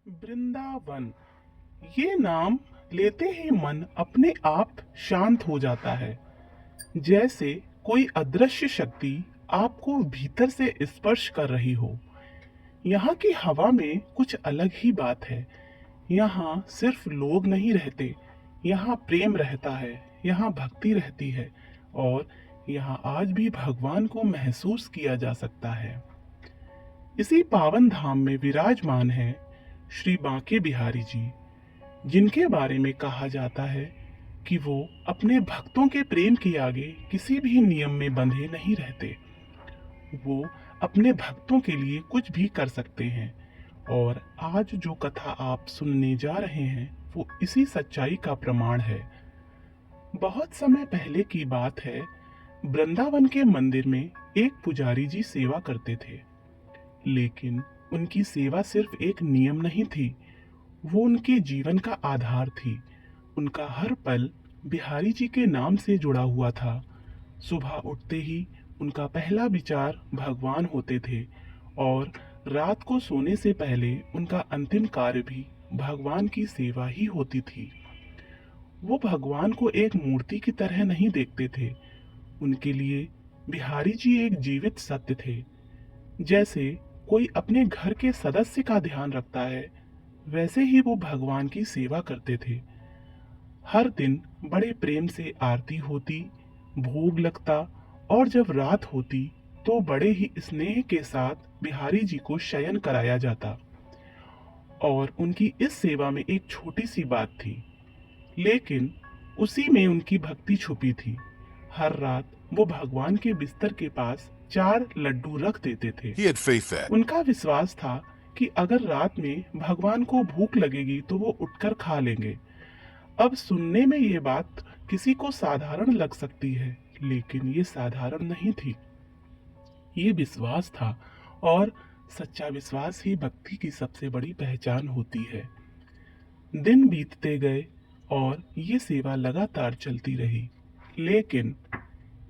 वृंदावन, ये नाम लेते ही मन अपने आप शांत हो जाता है। जैसे कोई अदृश्य शक्ति आपको भीतर से स्पर्श कर रही हो। यहाँ की हवा में कुछ अलग ही बात है। यहाँ सिर्फ लोग नहीं रहते, यहाँ प्रेम रहता है, यहाँ भक्ति रहती है और यहाँ आज भी भगवान को महसूस किया जा सकता है। इसी पावन धाम में विराजमान है श्री बांके बिहारी जी, जिनके बारे में कहा जाता है कि वो अपने भक्तों के प्रेम के आगे किसी भी नियम में बंधे नहीं रहते। वो अपने भक्तों के लिए कुछ भी कर सकते हैं और आज जो कथा आप सुनने जा रहे हैं वो इसी सच्चाई का प्रमाण है। बहुत समय पहले की बात है। वृंदावन के मंदिर में एक पुजारी जी सेवा करते थे, लेकिन उनकी सेवा सिर्फ एक नियम नहीं थी, वो उनके जीवन का आधार थी। उनका हर पल बिहारी जी के नाम से जुड़ा हुआ था। सुबह उठते ही उनका पहला विचार भगवान होते थे और रात को सोने से पहले उनका अंतिम कार्य भी भगवान की सेवा ही होती थी। वो भगवान को एक मूर्ति की तरह नहीं देखते थे। उनके लिए बिहारी जी एक जीवित सत्य थे। जैसे कोई अपने घर के सदस्य का ध्यान रखता है, वैसे ही वो भगवान की सेवा करते थे। हर दिन बड़े प्रेम से आरती होती, भोग लगता और जब रात होती तो बड़े ही स्नेह के साथ बिहारी जी को शयन कराया जाता। और उनकी इस सेवा में एक छोटी सी बात थी, लेकिन उसी में उनकी भक्ति छुपी थी। हर रात वो भगवान के बिस्तर के पास 4 लड्डू रख देते थे। He had faith that उनका विश्वास था कि अगर रात में भगवान को भूख लगेगी तो वो उठकर खा लेंगे। अब सुनने में ये बात किसी को साधारण लग सकती है, लेकिन ये साधारण नहीं थी। ये विश्वास था और सच्चा विश्वास ही भक्ति की सबसे बड़ी पहचान होती है। दिन बीतते गए और ये सेवा लगातार चलती रही, लेकिन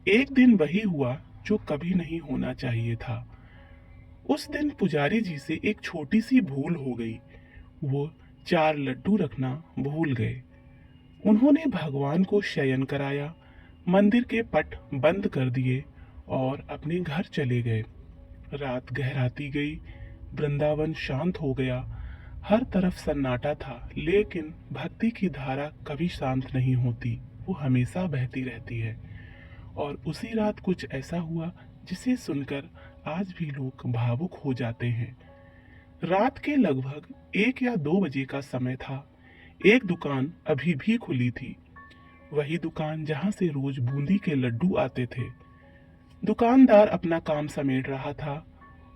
एक दिन वही हुआ जो कभी नहीं होना चाहिए था। उस दिन पुजारी जी से एक छोटी सी भूल हो गई। वो 4 लड्डू रखना भूल गए। उन्होंने भगवान को शयन कराया, मंदिर के पट बंद कर दिए और अपने घर चले गए। रात गहराती गई, वृंदावन शांत हो गया। हर तरफ सन्नाटा था, लेकिन भक्ति की धारा कभी शांत नहीं होती, वो हमेशा बहती रहती है। और उसी रात कुछ ऐसा हुआ जिसे सुनकर आज भी लोग भावुक हो जाते हैं। रात के लगभग 1 या 2 बजे का समय था। एक दुकान अभी भी खुली थी, वही दुकान जहां से रोज बूंदी के लड्डू आते थे। दुकानदार अपना काम समेट रहा था।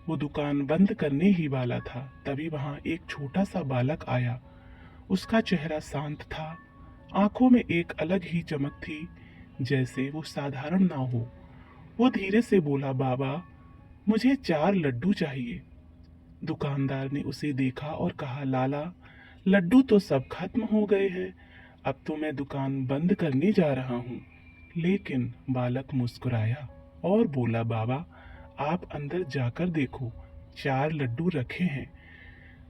वो दुकान बंद करने ही वाला था, तभी वहां एक छोटा सा बालक आया। उसका चेहरा शांत था, आंखों में एक अलग ही चमक थी, जैसे वो साधारण ना हो। वो धीरे से बोला, बाबा, मुझे 4 लड्डू चाहिए। दुकानदार ने उसे देखा और कहा, लाला, लड्डू तो सब खत्म हो गए हैं, अब तो मैं दुकान बंद करने जा रहा हूँ। लेकिन बालक मुस्कुराया और बोला, बाबा, आप अंदर जाकर देखो, 4 लड्डू रखे हैं।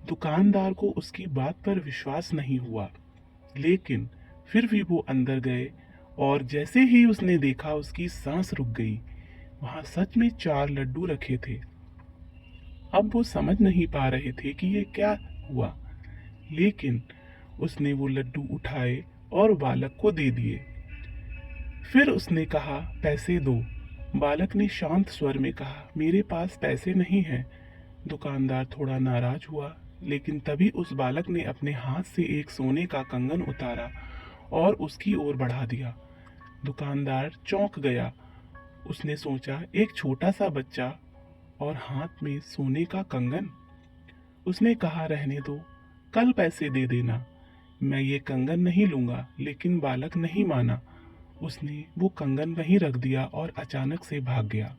दुकानदार को उसकी बात पर विश्वास नहीं हुआ, लेकिन फिर भी वो अंदर गए और जैसे ही उसने देखा उसकी सांस रुक गई। वहां सच में 4 लड्डू रखे थे। अब वो समझ नहीं पा रहे थे कि ये क्या हुआ, लेकिन उसने वो लड्डू उठाए और बालक को दे दिए। फिर उसने कहा, पैसे दो। बालक ने शांत स्वर में कहा, मेरे पास पैसे नहीं हैं। दुकानदार थोड़ा नाराज हुआ, लेकिन तभी उस बालक ने अपने हाथ से एक सोने का कंगन उतारा और उसकी ओर बढ़ा दिया। दुकानदार चौंक गया। उसने सोचा, एक छोटा सा बच्चा और हाथ में सोने का कंगन। उसने कहा, रहने दो, कल पैसे दे देना, मैं ये कंगन नहीं लूंगा। लेकिन बालक नहीं माना। उसने वो कंगन वहीं रख दिया और अचानक से भाग गया,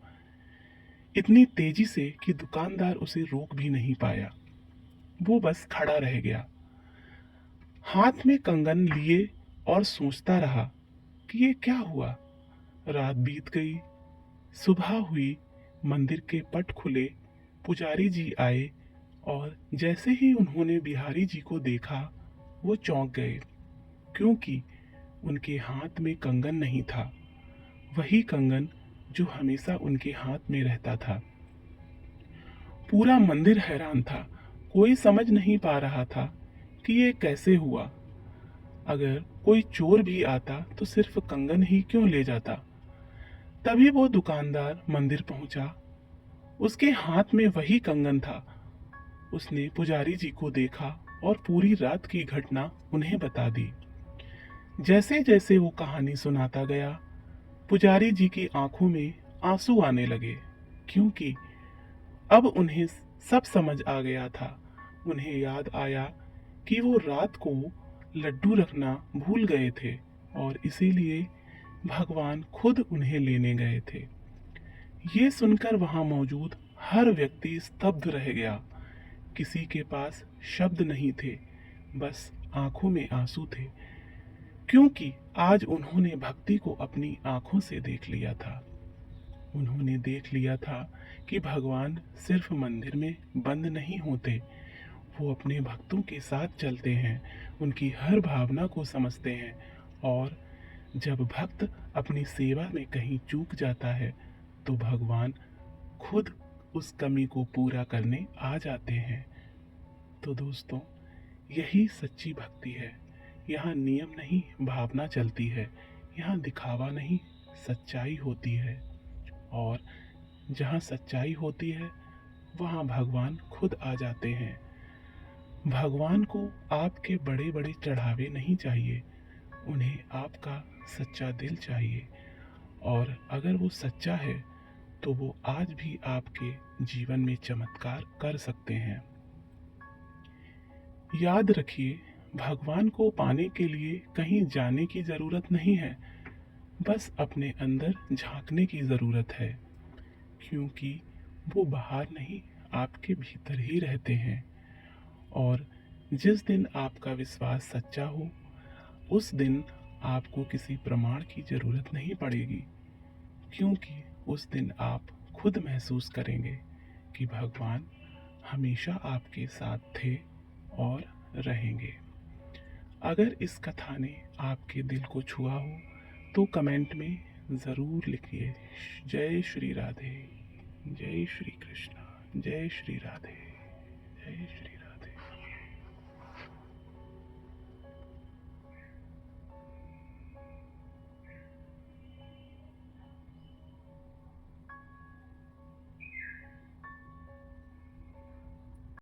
इतनी तेजी से कि दुकानदार उसे रोक भी नहीं पाया। वो बस खड़ा रह गया, हाथ में कंगन लिए, और सोचता रहा कि ये क्या हुआ। रात बीत गई, सुबह हुई, मंदिर के पट खुले, पुजारी जी आए और जैसे ही उन्होंने बिहारी जी को देखा, वो चौंक गए, क्योंकि उनके हाथ में कंगन नहीं था, वही कंगन जो हमेशा उनके हाथ में रहता था। पूरा मंदिर हैरान था, कोई समझ नहीं पा रहा था कि ये कैसे हुआ। अगर कोई चोर भी आता तो सिर्फ कंगन ही क्यों ले जाता। तभी वो दुकानदार मंदिर पहुंचा, उसके हाथ में वही कंगन था। उसने पुजारी जी को देखा और पूरी रात की घटना उन्हें बता दी। जैसे जैसे वो कहानी सुनाता गया, पुजारी जी की आंखों में आंसू आने लगे, क्योंकि अब उन्हें सब समझ आ गया था। उन्हें याद आया कि वो रात को लड्डू रखना भूल गए थे और इसीलिए भगवान खुद उन्हें लेने गए थे। ये सुनकर वहां मौजूद हर व्यक्ति स्तब्ध रह गया। किसी के पास शब्द नहीं थे, बस आंखों में आंसू थे, क्योंकि आज उन्होंने भक्ति को अपनी आंखों से देख लिया था। उन्होंने देख लिया था कि भगवान सिर्फ मंदिर में बंद नहीं होते, वो अपने भक्तों के साथ चलते हैं, उनकी हर भावना को समझते हैं। और जब भक्त अपनी सेवा में कहीं चूक जाता है तो भगवान खुद उस कमी को पूरा करने आ जाते हैं। तो दोस्तों, यही सच्ची भक्ति है। यहाँ नियम नहीं, भावना चलती है। यहाँ दिखावा नहीं, सच्चाई होती है। और जहाँ सच्चाई होती है वहाँ भगवान खुद आ जाते हैं। भगवान को आपके बड़े बड़े चढ़ावे नहीं चाहिए, उन्हें आपका सच्चा दिल चाहिए। और अगर वो सच्चा है तो वो आज भी आपके जीवन में चमत्कार कर सकते हैं। याद रखिए, भगवान को पाने के लिए कहीं जाने की ज़रूरत नहीं है, बस अपने अंदर झांकने की ज़रूरत है, क्योंकि वो बाहर नहीं, आपके भीतर ही रहते हैं। और जिस दिन आपका विश्वास सच्चा हो, उस दिन आपको किसी प्रमाण की ज़रूरत नहीं पड़ेगी, क्योंकि उस दिन आप खुद महसूस करेंगे कि भगवान हमेशा आपके साथ थे और रहेंगे। अगर इस कथा ने आपके दिल को छुआ हो तो कमेंट में ज़रूर लिखिए। जय श्री राधे, जय श्री कृष्ण, जय श्री राधे।